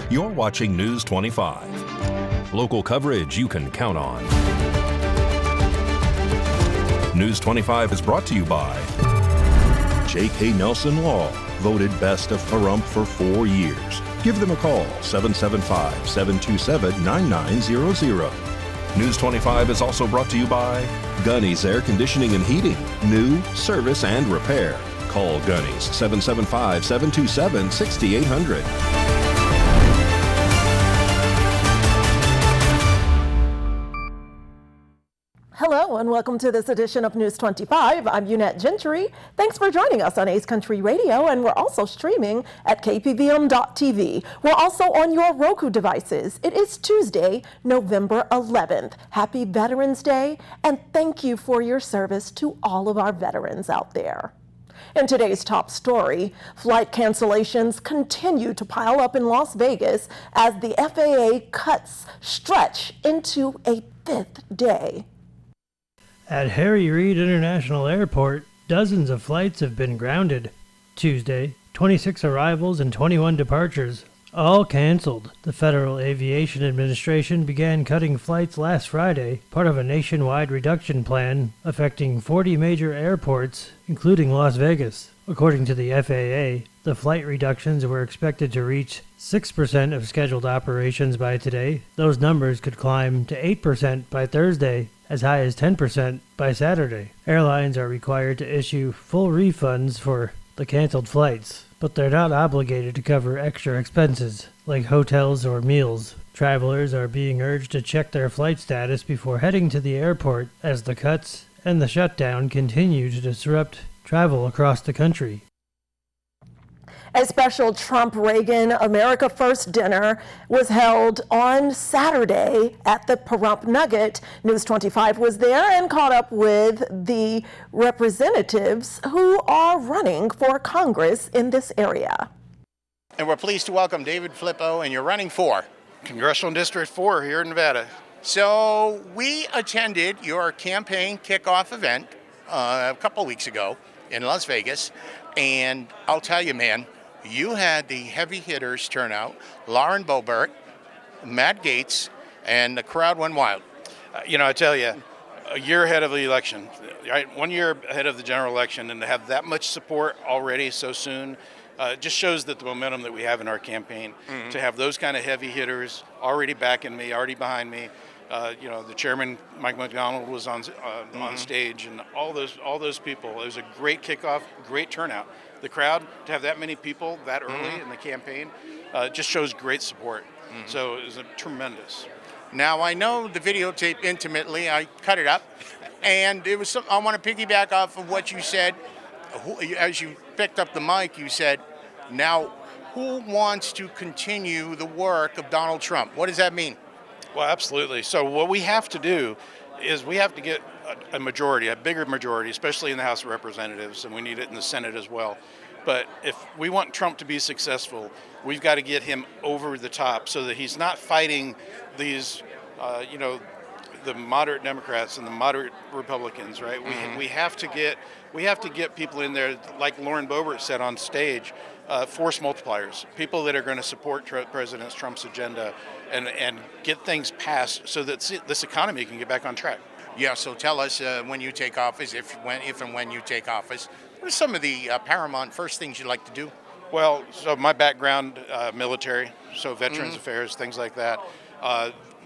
You're watching News 25. Local coverage you can count on. News 25 is brought to you by J.K. Nelson Law, voted best of Pahrump for 4 years. Give them a call, 775-727-9900. News 25 is also brought to you by Gunny's Air Conditioning and Heating, new, service, and repair. Call Gunny's, 775-727-6800. Hello and welcome to this edition of News 25. I'm Unette Gentry. Thanks for joining us on Ace Country Radio, and we're also streaming at KPVM.TV. We're also on your Roku devices. It is Tuesday, November 11th. Happy Veterans Day, and thank you for your service to all of our veterans out there. In today's top story, flight cancellations continue to pile up in Las Vegas as the FAA cuts stretch into a 5th day. At Harry Reid International Airport, dozens of flights have been grounded. Tuesday, 26 arrivals and 21 departures, all canceled. The Federal Aviation Administration began cutting flights last Friday, part of a nationwide reduction plan affecting 40 major airports, including Las Vegas. According to the FAA, the flight reductions were expected to reach 6% of scheduled operations by today. Those numbers could climb to 8% by Thursday, as high as 10% by Saturday. Airlines are required to issue full refunds for the canceled flights, but they're not obligated to cover extra expenses, like hotels or meals. Travelers are being urged to check their flight status before heading to the airport, as the cuts and the shutdown continue to disrupt travel across the country. A special Trump-Reagan America First dinner was held on Saturday at the Pahrump Nugget. News 25 was there and caught up with the representatives who are running for Congress in this area. And we're pleased to welcome David Flippo, and you're running for Congressional District 4 here in Nevada. So we attended your campaign kickoff event a couple weeks ago in Las Vegas, and I'll tell you, man, you had the heavy hitters turn out, Lauren Boebert, Matt Gaetz, and the crowd went wild. I tell you, a year ahead of the election, right? 1 year ahead of the general election, and to have that much support already so soon just shows that the momentum that we have in our campaign, to have those kind of heavy hitters already backing me, already behind me. The chairman, Mike McDonald, was on stage, and all those people. It was a great kickoff, great turnout. The crowd, to have that many people that early in the campaign, just shows great support. So it was tremendous. Now, I know the videotape intimately. I cut it up, and it was. I want to piggyback off of what you said. As you picked up the mic, you said, now, who wants to continue the work of Donald Trump? What does that mean? Well, absolutely. So what we have to do is we have to get a majority, a bigger majority, especially in the House of Representatives, and we need it in the Senate as well. But if we want Trump to be successful, we've got to get him over the top so that he's not fighting these, the moderate Democrats and the moderate Republicans, right? We have to get people in there, like Lauren Boebert said on stage, force multipliers, people that are going to support President Trump's agenda and get things passed so that this economy can get back on track. Yeah, so tell us when you take office, if and when you take office, what are some of the paramount first things you'd like to do? Well, so my background, military, so Veterans Affairs, things like that.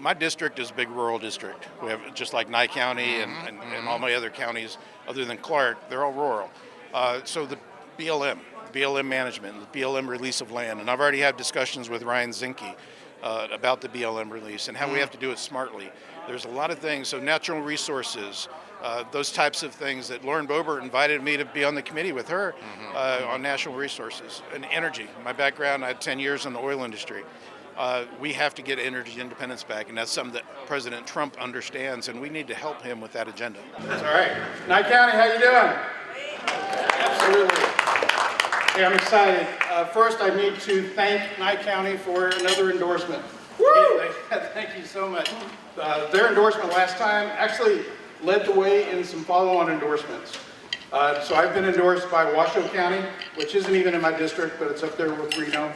My district is a big rural district. We have, just like Nye County and all my other counties, other than Clark, they're all rural. So the BLM management, the BLM release of land, and I've already had discussions with Ryan Zinke about the BLM release and how we have to do it smartly. There's a lot of things, so natural resources, those types of things that Lauren Boebert invited me to be on the committee with her on natural resources and energy. My background, I had 10 years in the oil industry. We have to get energy independence back, and that's something that President Trump understands, and we need to help him with that agenda. That's all right. Nye County, how you doing? Absolutely. Hey, I'm excited. First, I need to thank Nye County for another endorsement. Woo! Thank you so much. Their endorsement last time actually led the way in some follow-on endorsements. So I've been endorsed by Washoe County, which isn't even in my district, but it's up there with Reno.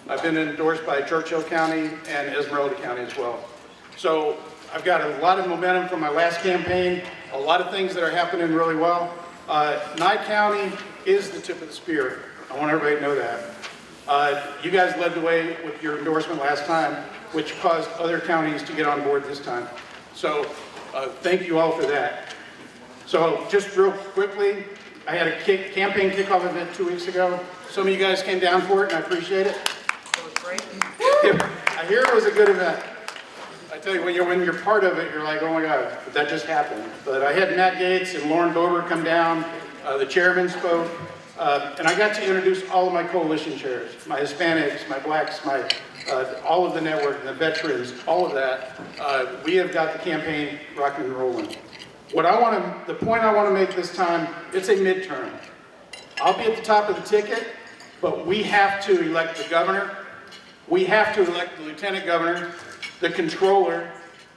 I've been endorsed by Churchill County and Esmeralda County as well. So I've got a lot of momentum from my last campaign, a lot of things that are happening really well. Nye County is the tip of the spear. I want everybody to know that. You guys led the way with your endorsement last time, which caused other counties to get on board this time. So thank you all for that. So just real quickly, I had a campaign kickoff event 2 weeks ago. Some of you guys came down for it, and I appreciate it. It was great. I hear it was a good event. I tell you, when you're part of it, you're like, oh my God, but that just happened. But I had Matt Gates and Lauren Bober come down. The chairman spoke. And I got to introduce all of my coalition chairs, my Hispanics, my blacks, all of the network, the veterans, all of that. We have got the campaign rocking and rolling. The point I want to make this time, it's a midterm. I'll be at the top of the ticket, but we have to elect the governor. We have to elect the lieutenant governor, the controller.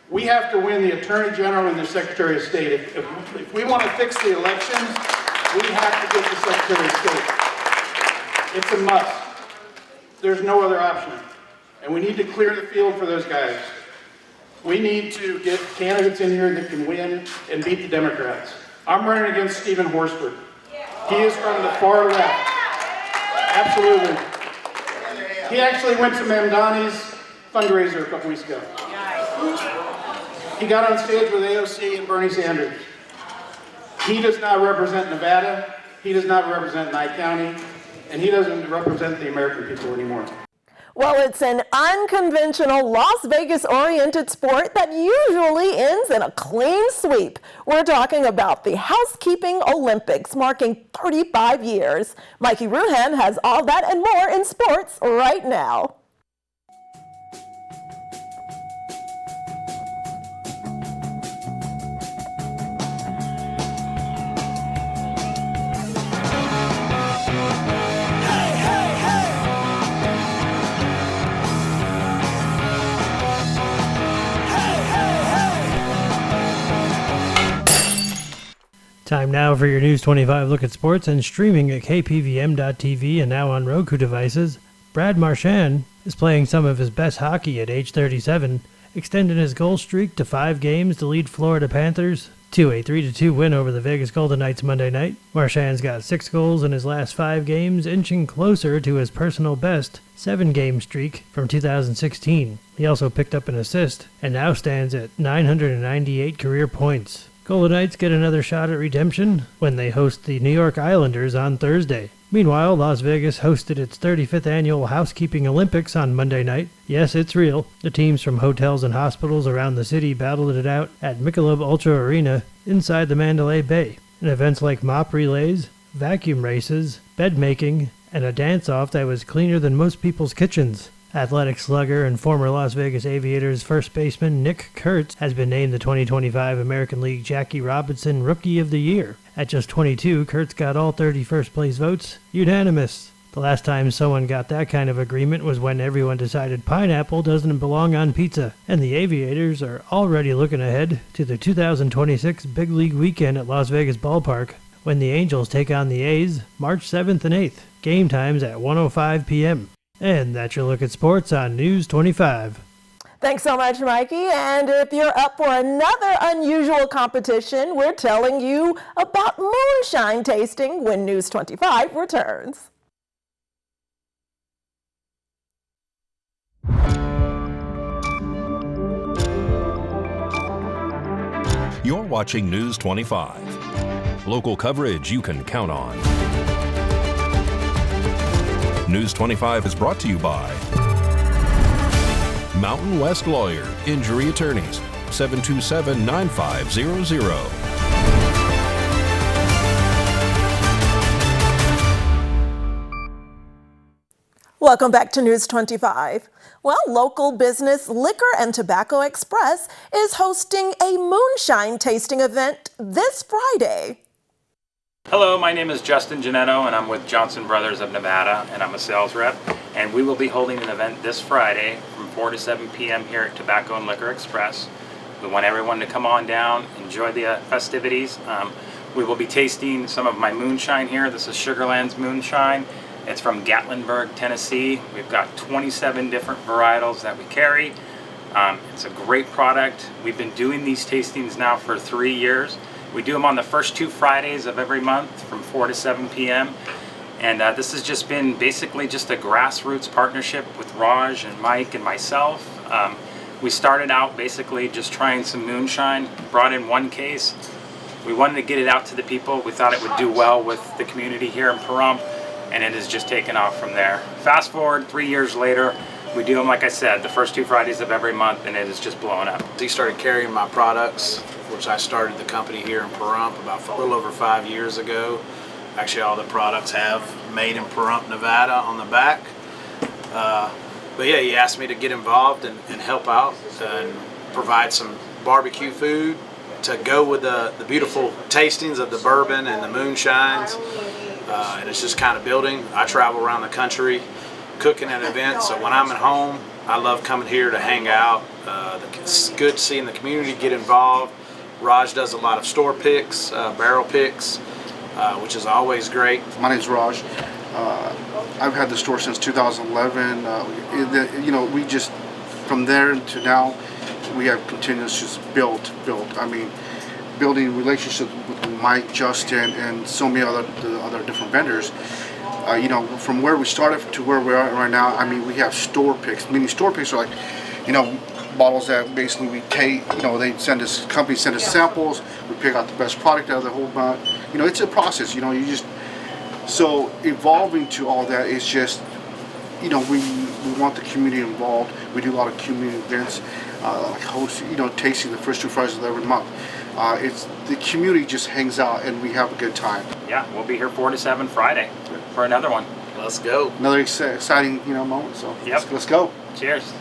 We have to win the attorney general and the secretary of state. If we want to fix the elections, we have to get the Secretary of State. It's a must. There's no other option. And we need to clear the field for those guys. We need to get candidates in here that can win and beat the Democrats. I'm running against Stephen Horsford. He is from the far left. Absolutely. He actually went to Mamdani's fundraiser a couple weeks ago. He got on stage with AOC and Bernie Sanders. He does not represent Nevada, he does not represent Nye County, and he doesn't represent the American people anymore. Well, it's an unconventional Las Vegas-oriented sport that usually ends in a clean sweep. We're talking about the Housekeeping Olympics, marking 35 years. Mikey Ruhan has all that and more in sports right now. Time now for your News 25 look at sports, and streaming at KPVM.TV and now on Roku devices. Brad Marchand is playing some of his best hockey at age 37, extending his goal streak to 5 games to lead Florida Panthers to a 3-2 win over the Vegas Golden Knights Monday night. Marchand's got 6 goals in his last 5 games, inching closer to his personal best 7-game streak from 2016. He also picked up an assist and now stands at 998 career points. Golden Knights get another shot at redemption when they host the New York Islanders on Thursday. Meanwhile, Las Vegas hosted its 35th annual Housekeeping Olympics on Monday night. Yes, it's real. The teams from hotels and hospitals around the city battled it out at Michelob Ultra Arena inside the Mandalay Bay. In events like mop relays, vacuum races, bed making, and a dance-off that was cleaner than most people's kitchens. Athletic slugger and former Las Vegas Aviators first baseman Nick Kurtz has been named the 2025 American League Jackie Robinson Rookie of the Year. At just 22, Kurtz got all 30 first-place votes, unanimous. The last time someone got that kind of agreement was when everyone decided pineapple doesn't belong on pizza. And the Aviators are already looking ahead to the 2026 Big League Weekend at Las Vegas Ballpark, when the Angels take on the A's March 7th and 8th. Game times at 1:05 p.m. And that's your look at sports on News 25. Thanks so much, Mikey. And if you're up for another unusual competition, we're telling you about moonshine tasting when News 25 returns. You're watching News 25. Local coverage you can count on. News 25 is brought to you by Mountain West Lawyer, Injury Attorneys, 727-9500. Welcome back to News 25. Well, local business Liquor and Tobacco Express is hosting a moonshine tasting event this Friday. Hello, my name is Justin Janetto, and I'm with Johnson Brothers of Nevada, and I'm a sales rep. And we will be holding an event this Friday from 4 to 7 p.m. here at Tobacco and Liquor Express. We want everyone to come on down, enjoy the festivities. We will be tasting some of my moonshine here. This is Sugarland's Moonshine. It's from Gatlinburg, Tennessee. We've got 27 different varietals that we carry. It's a great product. We've been doing these tastings now for 3 years. We do them on the first 2 Fridays of every month from 4 to 7 p.m. And this has just been basically just a grassroots partnership with Raj and Mike and myself. We started out basically just trying some moonshine, brought in 1 case. We wanted to get it out to the people. We thought it would do well with the community here in Pahrump, and it has just taken off from there. Fast forward 3 years later, we do them, like I said, the first 2 Fridays of every month, and it is just blowing up. He started carrying my products, which I started the company here in Pahrump about a little over 5 years ago. Actually, all the products have made in Pahrump, Nevada on the back. But yeah, he asked me to get involved and help out and provide some barbecue food to go with the beautiful tastings of the bourbon and the moonshines. And it's just kind of building. I travel around the country cooking at events, so when I'm at home, I love coming here to hang out. It's good seeing the community get involved. Raj does a lot of store picks, barrel picks, which is always great. My name's Raj. I've had the store since 2011. We just, from there to now, we have continuous just built. I mean, building relationships with Mike, Justin, and so many other different vendors. From where we started to where we are right now, I mean, we have store picks. Meaning store picks are like, bottles that basically we take, they send us, companies send us samples, we pick out the best product out of the whole bunch. It's a process, so evolving to all that is just, we want the community involved. We do a lot of community events, like host, tasting the first 2 Fridays of every month. It's the community just hangs out and we have a good time. Yeah, we'll be here 4 to 7 Friday for another one. Let's go. Another exciting, moment. So yep. Let's go. Cheers.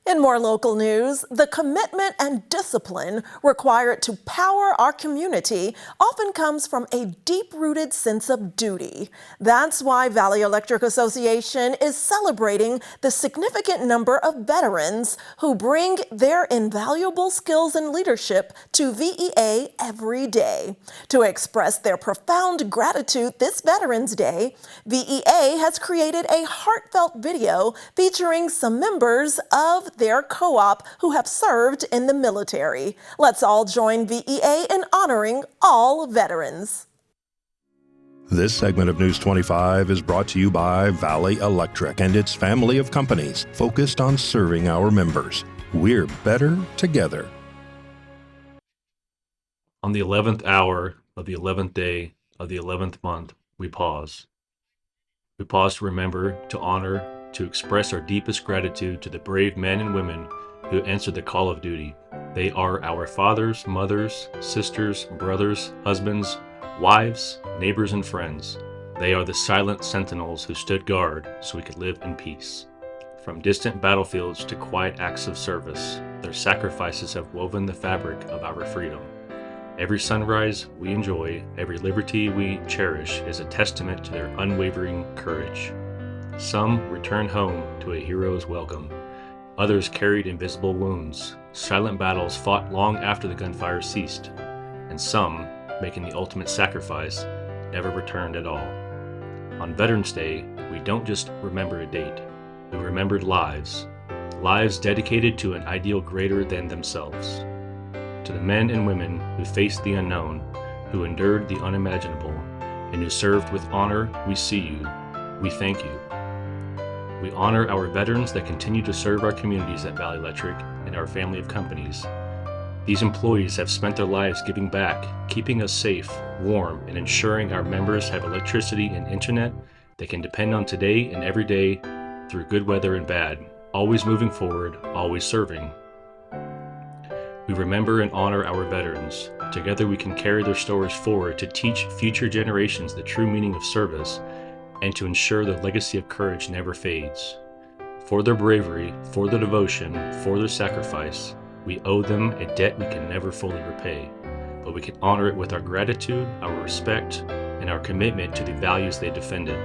In more local news, the commitment and discipline required to power our community often comes from a deep-rooted sense of duty. That's why Valley Electric Association is celebrating the significant number of veterans who bring their invaluable skills and leadership to VEA every day. To express their profound gratitude this Veterans Day, VEA has created a heartfelt video featuring some members of their co-op who have served in the military. Let's all join VEA in honoring all veterans. This segment of News 25 is brought to you by Valley Electric and its family of companies focused on serving our members. We're better together. On the 11th hour of the 11th day of the 11th month, we pause. We pause to remember, to honor, to express our deepest gratitude to the brave men and women who answered the call of duty. They are our fathers, mothers, sisters, brothers, husbands, wives, neighbors, and friends. They are the silent sentinels who stood guard so we could live in peace. From distant battlefields to quiet acts of service, their sacrifices have woven the fabric of our freedom. Every sunrise we enjoy, every liberty we cherish is a testament to their unwavering courage. Some returned home to a hero's welcome. Others carried invisible wounds, silent battles fought long after the gunfire ceased. And some, making the ultimate sacrifice, never returned at all. On Veterans Day, we don't just remember a date. We remembered lives. Lives dedicated to an ideal greater than themselves. To the men and women who faced the unknown, who endured the unimaginable, and who served with honor, we see you. We thank you. We honor our veterans that continue to serve our communities at Valley Electric and our family of companies. These employees have spent their lives giving back, keeping us safe, warm, and ensuring our members have electricity and internet they can depend on today and every day through good weather and bad, always moving forward, always serving. We remember and honor our veterans. Together we can carry their stories forward to teach future generations the true meaning of service and to ensure their legacy of courage never fades. For their bravery, for their devotion, for their sacrifice, we owe them a debt we can never fully repay, but we can honor it with our gratitude, our respect, and our commitment to the values they defended.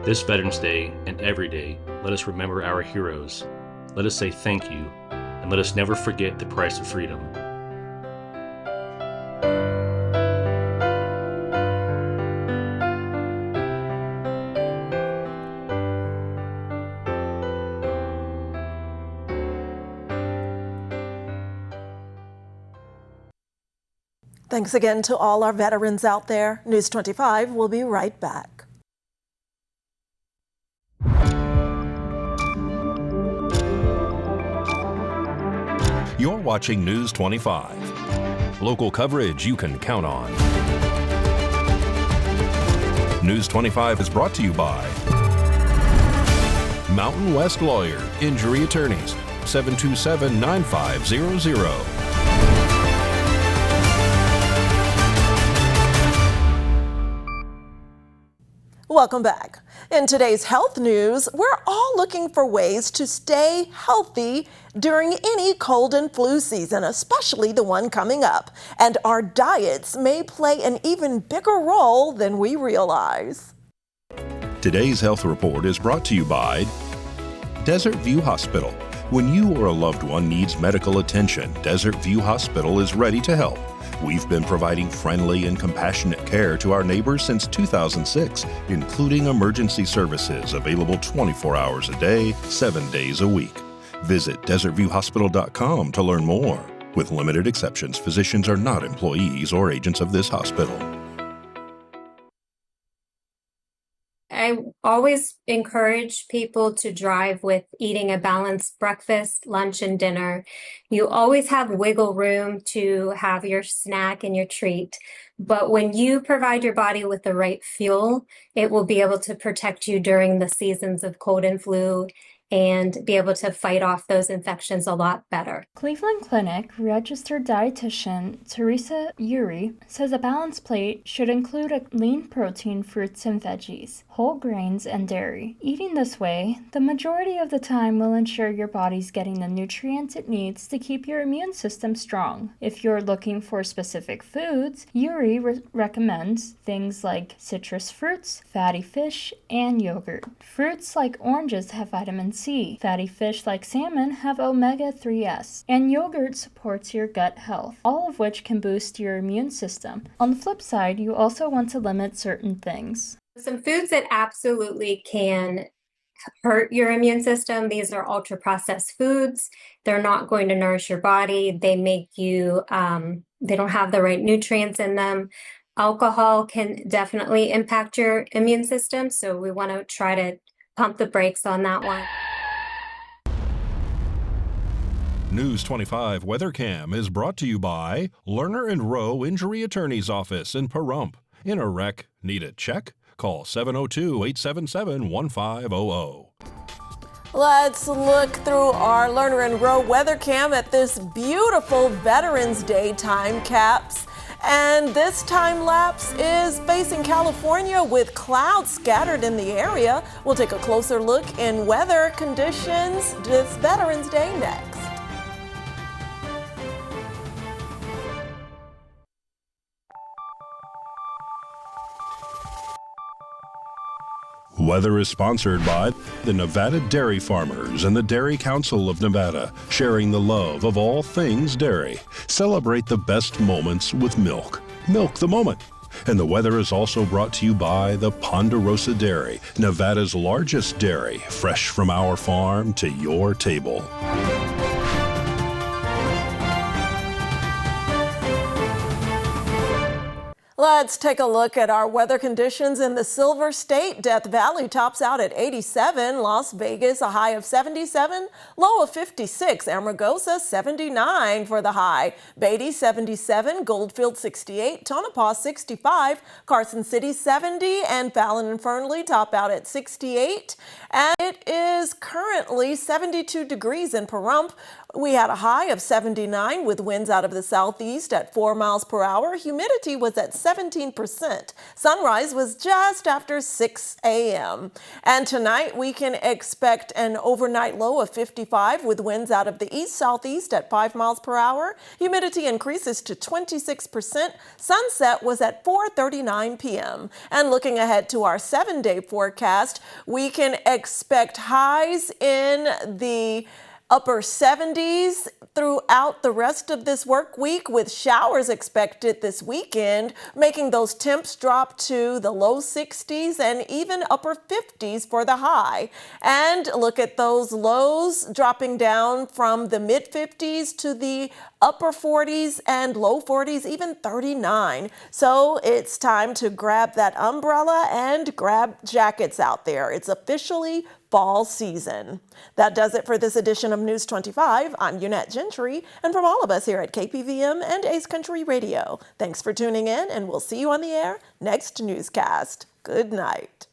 This Veterans Day and every day, let us remember our heroes. Let us say thank you, and let us never forget the price of freedom. Thanks again to all our veterans out there. News 25 will be right back. You're watching News 25. Local coverage you can count on. News 25 is brought to you by Mountain West Lawyer, Injury Attorneys, 727-9500. Welcome back. In today's health news, we're all looking for ways to stay healthy during any cold and flu season, especially the one coming up. And our diets may play an even bigger role than we realize. Today's health report is brought to you by Desert View Hospital. When you or a loved one needs medical attention, Desert View Hospital is ready to help. We've been providing friendly and compassionate care to our neighbors since 2006, including emergency services available 24 hours a day, 7 days a week. Visit desertviewhospital.com to learn more. With limited exceptions, physicians are not employees or agents of this hospital. I always encourage people to drive with eating a balanced breakfast, lunch, and dinner. You always have wiggle room to have your snack and your treat. But when you provide your body with the right fuel, it will be able to protect you during the seasons of cold and flu and be able to fight off those infections a lot better. Cleveland Clinic registered dietitian Teresa Uri says a balanced plate should include a lean protein, fruits and veggies, whole grains, and dairy. Eating this way, the majority of the time will ensure your body's getting the nutrients it needs to keep your immune system strong. If you're looking for specific foods, Uri recommends things like citrus fruits, fatty fish, and yogurt. Fruits like oranges have vitamin C. Fatty fish like salmon have omega-3s, and yogurt supports your gut health, all of which can boost your immune system. On the flip side, you also want to limit certain things. Some foods that absolutely can hurt your immune system. These are ultra-processed foods. They're not going to nourish your body. They make you, they don't have the right nutrients in them. Alcohol can definitely impact your immune system, so we want to try to pump the brakes on that one. News 25 WeatherCam is brought to you by Lerner and Rowe Injury Attorney's Office in Pahrump. In a wreck, need a check? Call 702-877-1500. Let's look through our Lerner and Rowe WeatherCam at this beautiful Veterans Day time caps. And this time lapse is facing California with clouds scattered in the area. We'll take a closer look in weather conditions this Veterans Day next. Weather is sponsored by the Nevada Dairy Farmers and the Dairy Council of Nevada, sharing the love of all things dairy. Celebrate the best moments with milk. Milk the moment. And the weather is also brought to you by the Ponderosa Dairy, Nevada's largest dairy, fresh from our farm to your table. Let's take a look at our weather conditions in the Silver State. Death Valley tops out at 87, Las Vegas a high of 77, low of 56, Amargosa 79 for the high, Beatty 77, Goldfield 68, Tonopah 65, Carson City 70, and Fallon and Fernley top out at 68. And it is currently 72 degrees in Pahrump. We had a high of 79 with winds out of the southeast at 4 miles per hour. Humidity was at 17%. Sunrise was just after 6 a.m. And tonight we can expect an overnight low of 55 with winds out of the east-southeast at 5 miles per hour. Humidity increases to 26%. Sunset was at 4:39 p.m. And looking ahead to our 7-day forecast, we can expect highs in the Upper 70s throughout the rest of this work week, with showers expected this weekend, making those temps drop to the low 60s and even upper 50s for the high. And look at those lows dropping down from the mid 50s to the upper 40s and low 40s, even 39. So it's time to grab that umbrella and grab jackets out there. It's officially fall season. That does it for this edition of News 25. I'm Unette Gentry, and from all of us here at KPVM and Ace Country Radio, thanks for tuning in, and we'll see you on the air next newscast. Good night.